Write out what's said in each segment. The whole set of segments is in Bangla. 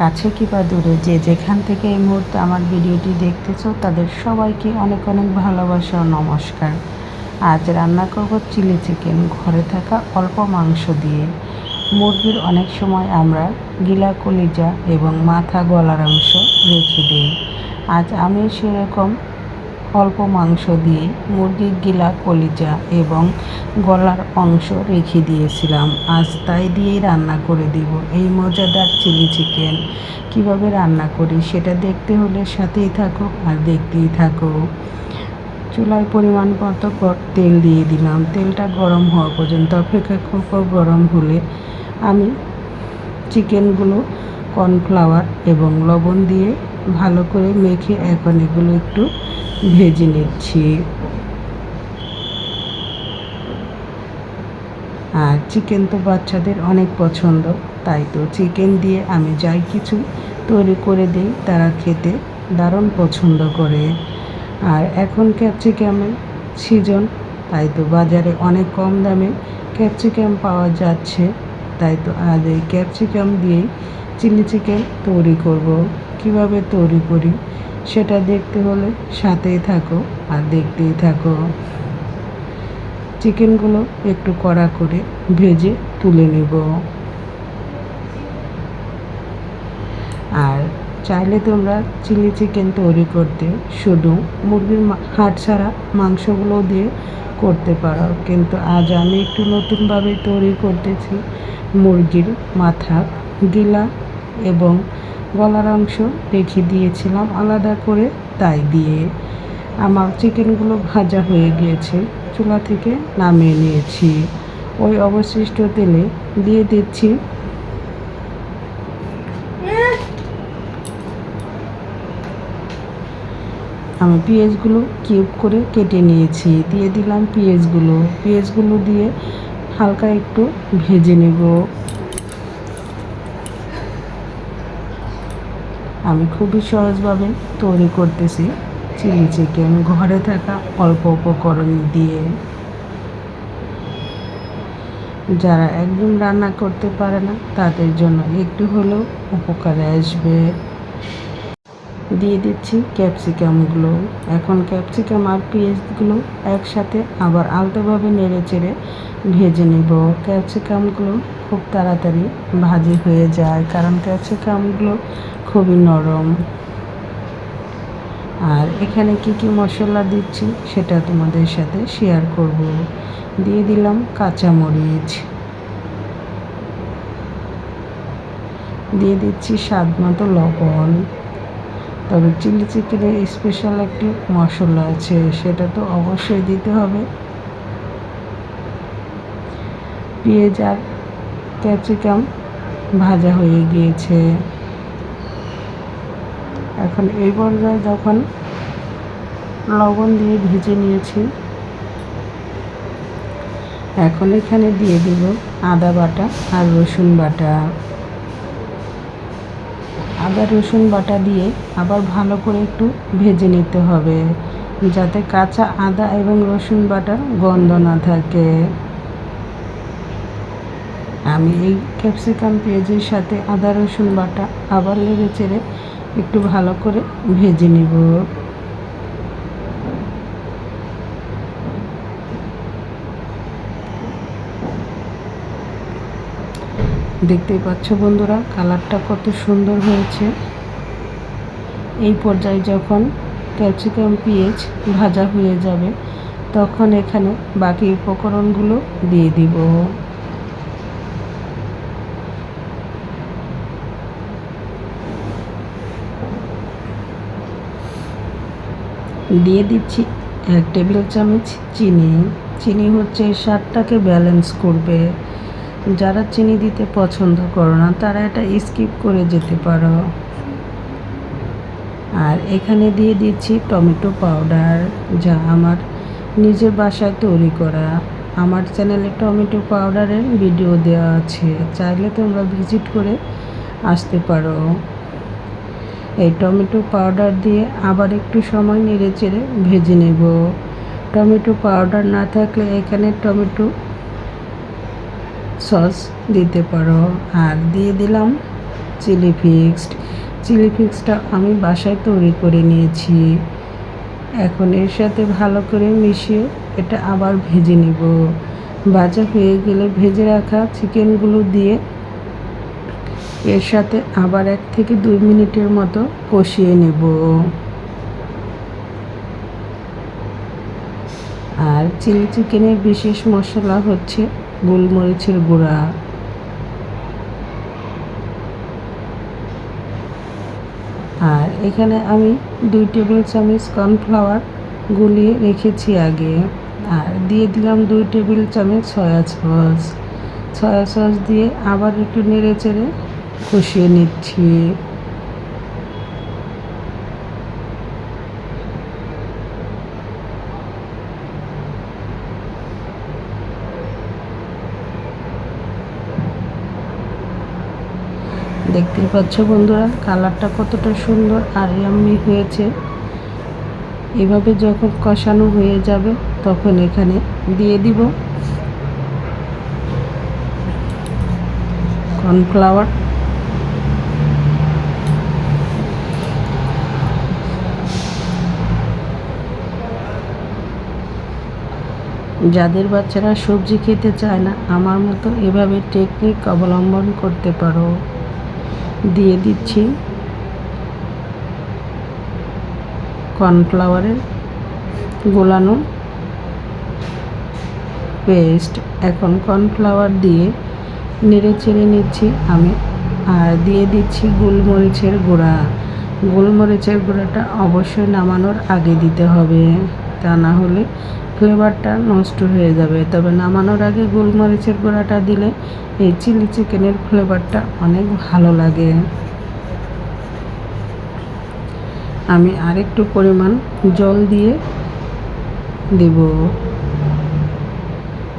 কাছে কিংবা দূরে যে যেখান থেকে এই মুহূর্তে আমার ভিডিওটি দেখতেছো তাদের সবাইকে অনেক অনেক ভালোবাসা ও নমস্কার। আজ রান্না করব চিলি চিকেন ঘরে থাকা অল্প মাংস দিয়ে। মুরগির অনেক সময় আমরা গিলা কলিজা এবং মাথা গলার অংশ রেখে দিই। আজ আমি সেরকম অল্প মাংস দিয়ে মুরগির গিলা কলিজা এবং গলার অংশ রেখে দিয়েছিলাম। আজ তাই দিয়েই রান্না করে দিব এই মজাদার চিলি চিকেন। কিভাবে রান্না করি সেটা দেখতে হলে সাথেই থাকো আর দেখতেই থাকো। চুলায় পরিমাণ মতো তেল দিয়ে দিলাম। তেলটা গরম হওয়া পর্যন্ত অপেক্ষা করব। গরম হলে আমি চিকেনগুলো কর্নফ্লাওয়ার এবং লবণ দিয়ে ভালো করে মেখে এখন এগুলো একটু ভেজে নিচ্ছি। আর চিকেন তো বাচ্চাদের অনেক পছন্দ, তাই তো চিকেন দিয়ে আমি যাই কিছু তৈরি করে দিই তারা খেতে দারুণ পছন্দ করে। আর এখন ক্যাপসিকামের সিজন, তাই তো বাজারে অনেক কম দামে ক্যাপসিকাম পাওয়া যাচ্ছে। তাই তো আজ এই ক্যাপসিকাম দিয়েই চিলি চিকেন তৈরি করব। কিভাবে তৈরি করি সেটা দেখতে হলে সাথেই থাকো আর দেখতেই থাকো। চিকেনগুলো একটু কড়া করে ভেজে তুলে নেব। আর চাইলে তোমরা চিলি চিকেন তৈরি করতে শুধু মুরগির হাড় ছাড়া মাংসগুলো দিয়ে করতে পারো, কিন্তু আজ আমি একটু নতুনভাবে তৈরি করতেছি। মুরগির মাথা, গিলা এবং গলার অংশ রেখে দিয়েছিলাম আলাদা করে, তাই দিয়ে আমার চিকেনগুলো ভাজা হয়ে গিয়েছে, চুলা থেকে নামিয়ে নিয়েছি। ওই অবশিষ্ট তেলে দিয়ে দিচ্ছি আমি পেঁয়াজগুলো কিউব করে কেটে নিয়েছি, দিয়ে দিলাম পেঁয়াজগুলো দিয়ে হালকা একটু ভেজে নেব। আমি খুবই সহজভাবে তৈরি করতেছি চিলি চিকেন ঘরে থাকা অল্প উপকরণ দিয়ে। যারা একদম রান্না করতে পারে না তাদের জন্য একটু হলেও উপকারে আসবে। দিয়ে দিচ্ছি ক্যাপসিকামগুলো। এখন ক্যাপসিকাম আর পেঁয়াজগুলো একসাথে আবার আলতোভাবে নেড়ে চেড়ে ভেজে নেব। ক্যাপসিকামগুলো খুব তাড়াতাড়ি ভাজি হয়ে যায়, কারণ ক্যাপসিকামগুলো খুবই নরম। আর এখানে কি কি মশলা দিচ্ছি সেটা তোমাদের সাথে শেয়ার করব। দিয়ে দিলাম কাঁচামরিচ, দিয়ে দিচ্ছি স্বাদ মতো লবণ। তবে চিলি চিকেনের স্পেশাল একটি মশলা আছে, সেটা তো অবশ্যই দিতে হবে। পেঁয়াজ আর ক্যাপসিকাম ভাজা হয়ে গিয়েছে। এখন এই পর্যায়ে যখন লবণ দিয়ে ভেজে নিয়েছি, এখন এখানে দিয়ে দিব আদা বাটা আর রসুন বাটা। আদা রসুন বাটা দিয়ে আবার ভালো করে একটু ভেজে নিতে হবে, যাতে কাঁচা আদা এবং রসুন বাটার গন্ধ না থাকে। আমি এই ক্যাপসিকাম পেঁয়াজের সাথে আদা রসুন বাটা আবার নেড়ে চেড়ে একটু ভালো করে ভেজে নেব। দেখতেই পাচ্ছ বন্ধুরা, কালারটা কত সুন্দর হয়েছে। এই পর্যায়ে যখন ক্যাপসিকাম পেঁয়াজ ভাজা হয়ে যাবে, তখন এখানে বাকি উপকরণগুলো দিয়ে দিব। দিয়ে দিচ্ছি 1 টেবিল চামচ চিনি। চিনি হচ্ছে স্বাদটাকে ব্যালেন্স করবে। যারা চিনি দিতে পছন্দ করো না তারা এটা স্কিপ করে যেতে পারো। আর এখানে দিয়ে দিচ্ছি টমেটো পাউডার, যা আমার নিজের বাসায় তৈরি করা। আমার চ্যানেলে টমেটো পাউডারের ভিডিও দেওয়া আছে, চাইলে তোমরা ভিজিট করে আসতে পারো। এই টমেটো পাউডার দিয়ে আবার একটু সময় নেড়ে চেড়ে ভেজে নেব। টমেটো পাউডার না থাকলে এখানে টমেটো সস দিতে পারো। আর দিয়ে দিলাম চিলি ফিক্সটা আমি বাসায় তৈরি করে নিয়েছি। এখন এর সাথে ভালো করে মিশিয়ে এটা আবার ভেজে নিব। ভাজা হয়ে গেলে ভেজে রাখা চিকেনগুলো দিয়ে এর সাথে আবার 1 থেকে 2 মিনিটের মতো কষিয়ে নেব। আর চিলি চিকেনের বিশেষ মশলা হচ্ছে গোলমরিচের গুঁড়া। আর এখানে আমি 2 টেবিল চামচ কর্নফ্লাওয়ার গুলিয়ে রেখেছি আগে। আর দিয়ে দিলাম 2 টেবিল চামচ সয়া সস দিয়ে আবার একটু নেড়ে চেড়ে কষিয়ে নিচ্ছি। দেখতেই পাচ্ছ বন্ধুরা, কালারটা কতটা সুন্দর আর ইয়াম্মি হয়েছে। এভাবে যখন কষানো হয়ে যাবে তখন এখানে দিয়ে দিব কর্নফ্লাওয়ার। যাদের বাচ্চারা সবজি খেতে চায় না, আমার মতো এভাবে টেকনিক অবলম্বন করতে পারো। দিয়ে দিচ্ছি কর্নফ্লাওয়ারের গোলানো পেস্ট। এখন কর্নফ্লাওয়ার দিয়ে নেড়ে চেড়ে নিচ্ছি আমি। আর দিয়ে দিচ্ছি গোলমরিচের গুঁড়া। গোলমরিচের গুঁড়াটা অবশ্যই নামানোর আগে দিতে হবে, তা না হলে ফ্লেভারটা নষ্ট হয়ে যাবে। তবে নামানোর আগে গোলমরিচের গুঁড়াটা দিলে এই চিলি চিকেনের ফ্লেভারটা অনেক ভালো লাগে। আমি আরেকটু পরিমাণ জল দিয়ে দেব।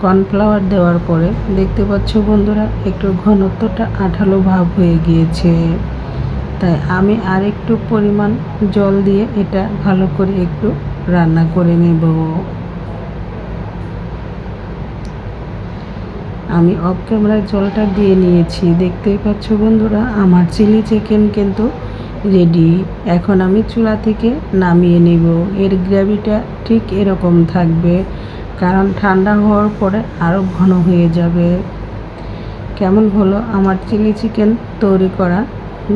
কর্নফ্লাওয়ার দেওয়ার পরে দেখতে পাচ্ছ বন্ধুরা, একটু ঘনত্বটা আঠালো ভাব হয়ে গিয়েছে। তাই আমি আরেকটু পরিমাণ জল দিয়ে এটা ভালো করে একটু রান্না করে নেব। আমি অফ ক্যামেরায় জলটা দিয়ে নিয়েছি। দেখতেই পাচ্ছ বন্ধুরা, আমার চিলি চিকেন কিন্তু রেডি। এখন আমি চুলা থেকে নামিয়ে নেব। এর গ্রেভিটা ঠিক এরকম থাকবে, কারণ ঠান্ডা হওয়ার পরে আরও ঘন হয়ে যাবে। কেমন হলো আমার চিলি চিকেন তৈরি করা?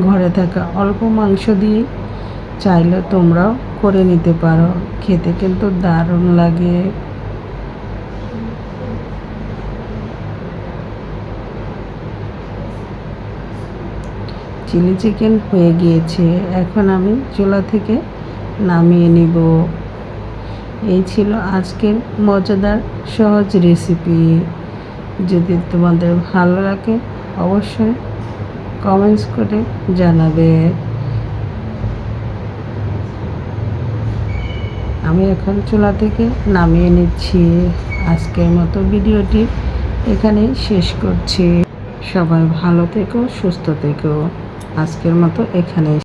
ঘরে থাকা অল্প মাংস দিয়ে চাইলে তোমরাও করে নিতে পারো। খেতে কিন্তু দারুণ লাগে। চিলি চিকেন হয়ে গিয়েছে, এখন আমি চুলা থেকে নামিয়ে নিব। এই ছিল আজকের মজাদার সহজ রেসিপি। যদি তোমাদের ভালো লাগে অবশ্যই কমেন্টস করে জানাবে। আমি এখন চুলা থেকে নামিয়ে নিচ্ছি। আজকের মতো ভিডিওটি এখানেই শেষ করছি। সবাই ভালো থেকো, সুস্থ থেকো। আজকের মতো এখানেই।